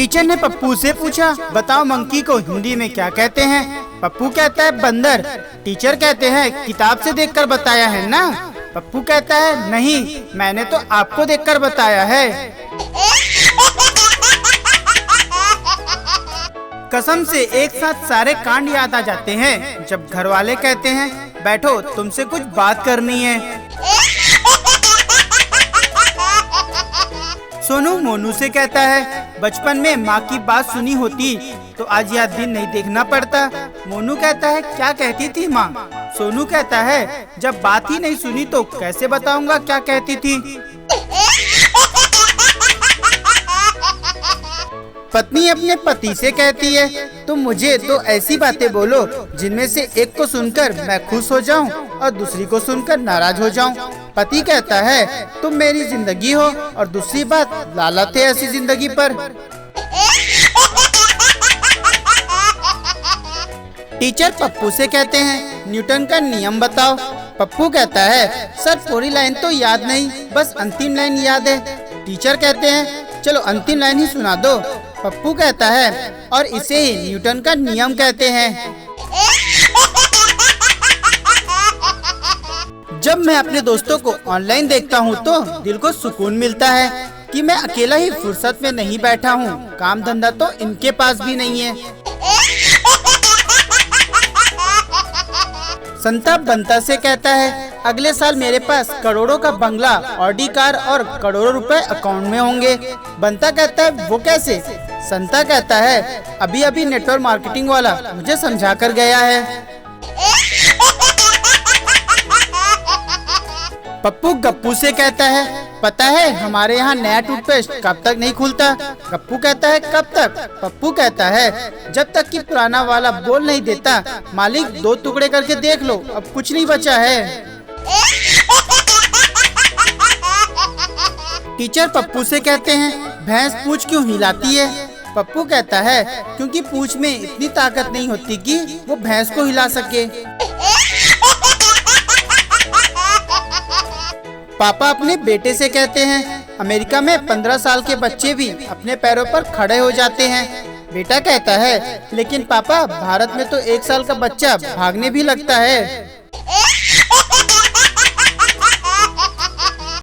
Teacher ने पप्पू से पूछा, बताओ मंकी को हिंदी में क्या कहते हैं। पप्पू कहता है बंदर। टीचर कहते हैं किताब से देखकर बताया है ना। पप्पू कहता है नहीं, मैंने तो आपको देखकर बताया है। कसम से एक साथ सारे कांड याद आ जाते हैं जब घर वाले कहते हैं बैठो तुमसे कुछ बात करनी है। सोनू मोनू से कहता है बचपन में माँ की बात सुनी होती तो आज यह दिन नहीं देखना पड़ता। मोनू कहता है क्या कहती थी माँ। सोनू कहता है जब बात ही नहीं सुनी तो कैसे बताऊंगा क्या कहती थी। पत्नी अपने पति से कहती है तुम मुझे तो ऐसी बातें बोलो जिनमें से एक को सुनकर मैं खुश हो जाऊं और दूसरी को सुनकर नाराज हो जाऊं। पति कहता है तुम मेरी जिंदगी हो और दूसरी बात लालत है ऐसी जिंदगी पर। टीचर पप्पू से कहते हैं न्यूटन का नियम बताओ। पप्पू कहता है सर पूरी लाइन तो याद नहीं, बस अंतिम लाइन याद है। टीचर कहते हैं चलो अंतिम लाइन ही सुना दो। पप्पू कहता है और इसे ही न्यूटन का नियम कहते हैं। जब मैं अपने दोस्तों को ऑनलाइन देखता हूँ तो दिल को सुकून मिलता है कि मैं अकेला ही फुर्सत में नहीं बैठा हूँ, काम धंधा तो इनके पास भी नहीं है। संता बंता से कहता है अगले साल मेरे पास करोड़ों का बंगला, ऑडी कार और करोड़ों रुपए अकाउंट में होंगे। बंता कहता है वो कैसे। संता कहता है अभी अभी नेटवर्क मार्केटिंग वाला मुझे समझा कर गया है। पप्पू गप्पू से कहता है पता है हमारे यहाँ नया टूथपेस्ट कब तक नहीं खुलता। गप्पू कहता है कब तक। पप्पू कहता है जब तक कि पुराना वाला बोल नहीं देता मालिक 2 टुकड़े करके देख लो, अब कुछ नहीं बचा है। टीचर पप्पू से कहते हैं भैंस पूंछ क्यों हिलाती है। पप्पू कहता है क्योंकि पूंछ में इतनी ताकत नहीं होती कि वो भैंस को हिला सके। पापा अपने बेटे से कहते हैं अमेरिका में 15 साल के बच्चे भी अपने पैरों पर खड़े हो जाते हैं। बेटा कहता है लेकिन पापा भारत में तो 1 साल का बच्चा भागने भी लगता है।